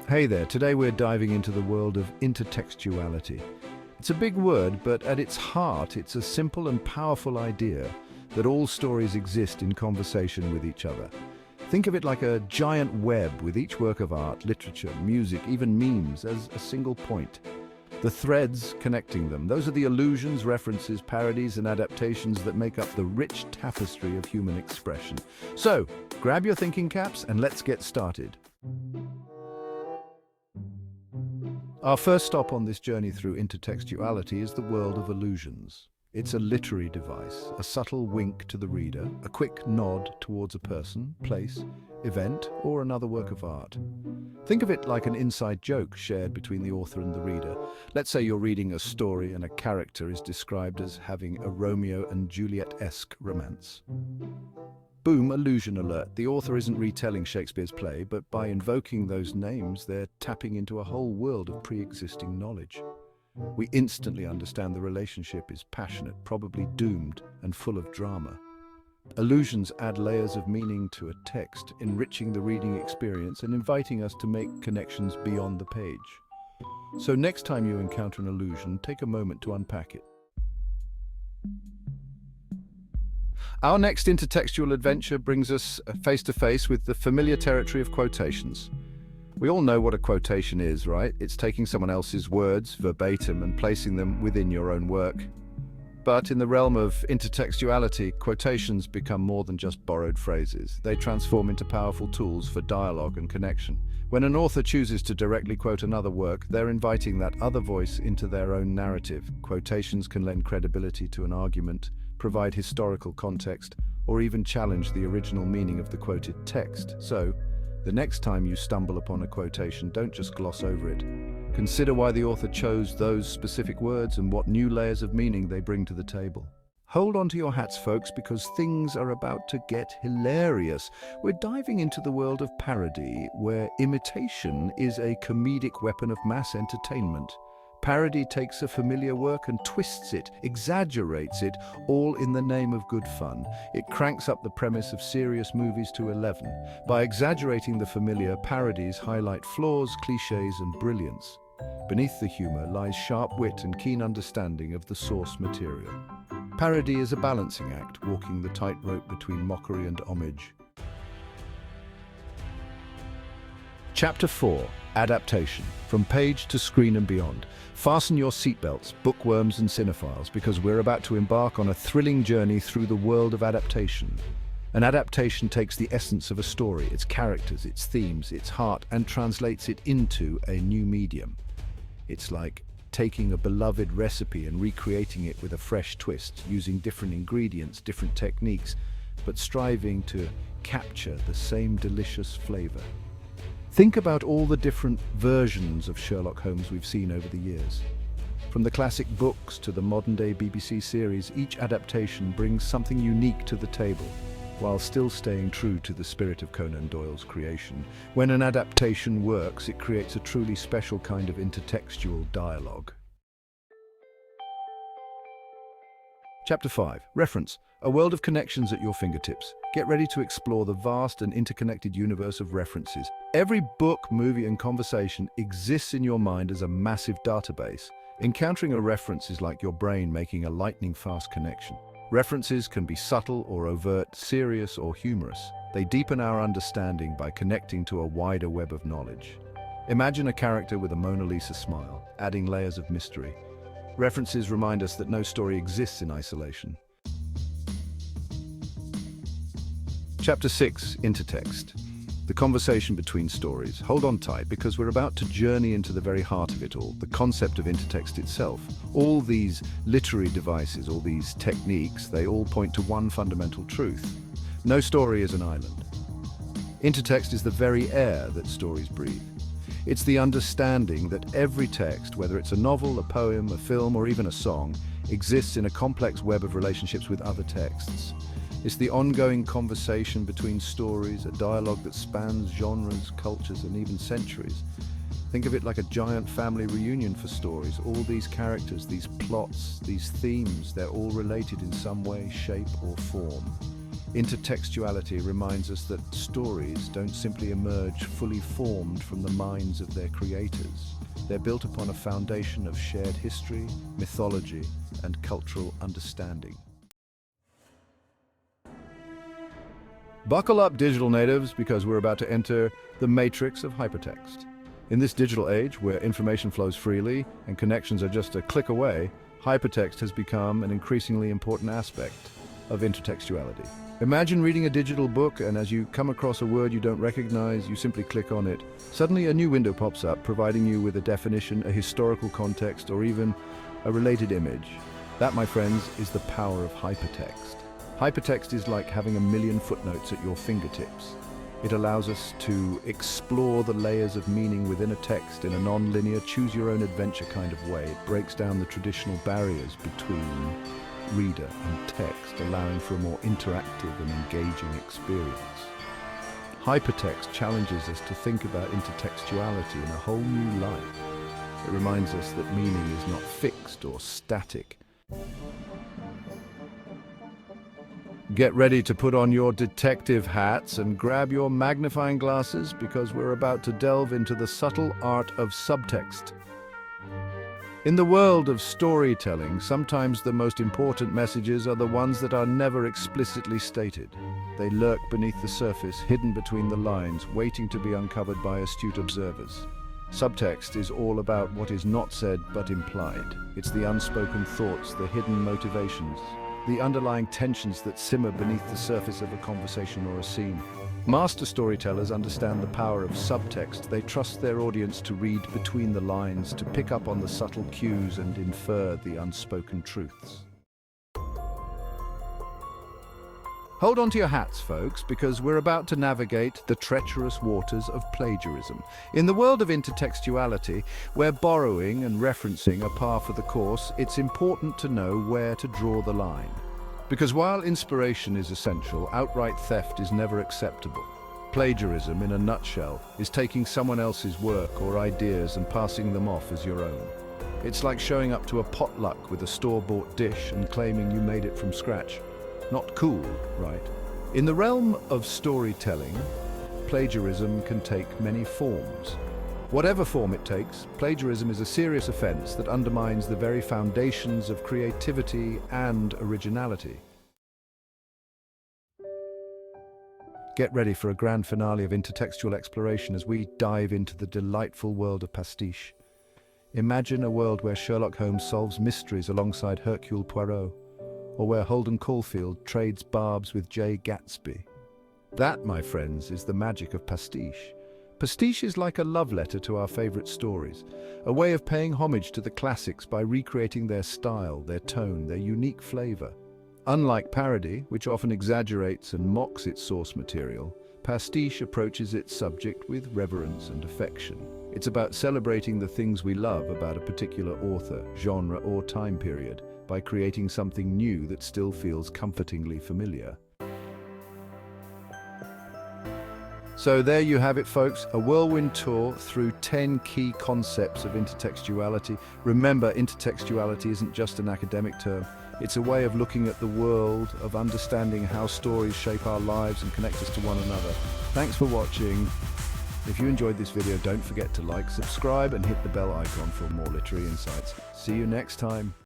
Hey there, today we're diving into the world of intertextuality. It's a big word, but at its heart, it's a simple and powerful idea that all stories exist in conversation with each other. Think of it like a giant web with each work of art, literature, music, even memes as a single point. The threads connecting them, those are the allusions, references, parodies, and adaptations that make up the rich tapestry of human expression. So, grab your thinking caps and let's get started. Our first stop on this journey through intertextuality is the world of allusions. It's a literary device, a subtle wink to the reader, a quick nod towards a person, place, event, or another work of art. Think of it like an inside joke shared between the author and the reader. Let's say you're reading a story and a character is described as having a Romeo and Juliet-esque romance. Boom, allusion alert. The author isn't retelling Shakespeare's play, but by invoking those names, they're tapping into a whole world of pre-existing knowledge. We instantly understand the relationship is passionate, probably doomed, and full of drama. Allusions add layers of meaning to a text, enriching the reading experience and inviting us to make connections beyond the page. So next time you encounter an allusion, take a moment to unpack it. Our next intertextual adventure brings us face to face with the familiar territory of quotations. We all know what a quotation is, right? It's taking someone else's words verbatim and placing them within your own work. But in the realm of intertextuality, quotations become more than just borrowed phrases. They transform into powerful tools for dialogue and connection. When an author chooses to directly quote another work, they're inviting that other voice into their own narrative. Quotations can lend credibility to an argument, provide historical context, or even challenge the original meaning of the quoted text. So, the next time you stumble upon a quotation, don't just gloss over it. Consider why the author chose those specific words and what new layers of meaning they bring to the table. Hold on to your hats, folks, because things are about to get hilarious. We're diving into the world of parody, where imitation is a comedic weapon of mass entertainment. Parody takes a familiar work and twists it, exaggerates it, all in the name of good fun. It cranks up the premise of serious movies to 11. By exaggerating the familiar, parodies highlight flaws, cliches, and brilliance. Beneath the humor lies sharp wit and keen understanding of the source material. Parody is a balancing act, walking the tightrope between mockery and homage. Chapter 4. Adaptation. From page to screen and beyond. Fasten your seatbelts, bookworms and cinephiles, because we're about to embark on a thrilling journey through the world of adaptation. An adaptation takes the essence of a story, its characters, its themes, its heart, and translates it into a new medium. It's like taking a beloved recipe and recreating it with a fresh twist, using different ingredients, different techniques, but striving to capture the same delicious flavor. Think about all the different versions of Sherlock Holmes we've seen over the years. From the classic books to the modern-day BBC series, each adaptation brings something unique to the table, while still staying true to the spirit of Conan Doyle's creation. When an adaptation works, it creates a truly special kind of intertextual dialogue. Chapter 5. Reference. A world of connections at your fingertips. Get ready to explore the vast and interconnected universe of references. Every book, movie, and conversation exists in your mind as a massive database. Encountering a reference is like your brain making a lightning-fast connection. References can be subtle or overt, serious or humorous. They deepen our understanding by connecting to a wider web of knowledge. Imagine a character with a Mona Lisa smile, adding layers of mystery. References remind us that no story exists in isolation. Chapter 6. Intertext. The conversation between stories. Hold on tight, because we're about to journey into the very heart of it all, the concept of intertext itself. All these literary devices, all these techniques, they all point to one fundamental truth. No story is an island. Intertext is the very air that stories breathe. It's the understanding that every text, whether it's a novel, a poem, a film, or even a song, exists in a complex web of relationships with other texts. It's the ongoing conversation between stories, a dialogue that spans genres, cultures, and even centuries. Think of it like a giant family reunion for stories. All these characters, these plots, these themes, they're all related in some way, shape, or form. Intertextuality reminds us that stories don't simply emerge fully formed from the minds of their creators. They're built upon a foundation of shared history, mythology, and cultural understanding. Buckle up, digital natives, because we're about to enter the matrix of hypertext. In this digital age, where information flows freely and connections are just a click away, hypertext has become an increasingly important aspect of intertextuality. Imagine reading a digital book, and as you come across a word you don't recognize, you simply click on it. Suddenly a new window pops up, providing you with a definition, a historical context, or even a related image. That, my friends, is the power of hypertext. Hypertext is like having a million footnotes at your fingertips. It allows us to explore the layers of meaning within a text in a non-linear, choose-your-own-adventure kind of way. It breaks down the traditional barriers between reader and text, allowing for a more interactive and engaging experience. Hypertext challenges us to think about intertextuality in a whole new light. It reminds us that meaning is not fixed or static. Get ready to put on your detective hats and grab your magnifying glasses, because we're about to delve into the subtle art of subtext. In the world of storytelling, sometimes the most important messages are the ones that are never explicitly stated. They lurk beneath the surface, hidden between the lines, waiting to be uncovered by astute observers. Subtext is all about what is not said but implied. It's the unspoken thoughts, the hidden motivations, the underlying tensions that simmer beneath the surface of a conversation or a scene. Master storytellers understand the power of subtext. They trust their audience to read between the lines, to pick up on the subtle cues and infer the unspoken truths. Hold on to your hats, folks, because we're about to navigate the treacherous waters of plagiarism. In the world of intertextuality, where borrowing and referencing are par for the course, it's important to know where to draw the line. Because while inspiration is essential, outright theft is never acceptable. Plagiarism, in a nutshell, is taking someone else's work or ideas and passing them off as your own. It's like showing up to a potluck with a store-bought dish and claiming you made it from scratch. Not cool, right? In the realm of storytelling, plagiarism can take many forms. Whatever form it takes, plagiarism is a serious offense that undermines the very foundations of creativity and originality. Get ready for a grand finale of intertextual exploration as we dive into the delightful world of Pastiche. Imagine a world where Sherlock Holmes solves mysteries alongside Hercule Poirot, or where Holden Caulfield trades barbs with Jay Gatsby. That, my friends, is the magic of Pastiche. Pastiche is like a love letter to our favorite stories, a way of paying homage to the classics by recreating their style, their tone, their unique flavor. Unlike parody, which often exaggerates and mocks its source material, Pastiche approaches its subject with reverence and affection. It's about celebrating the things we love about a particular author, genre, or time period by creating something new that still feels comfortingly familiar. So there you have it, folks, a whirlwind tour through 10 key concepts of intertextuality. Remember, intertextuality isn't just an academic term. It's a way of looking at the world, of understanding how stories shape our lives and connect us to one another. Thanks for watching. If you enjoyed this video, don't forget to like, subscribe, and hit the bell icon for more literary insights. See you next time.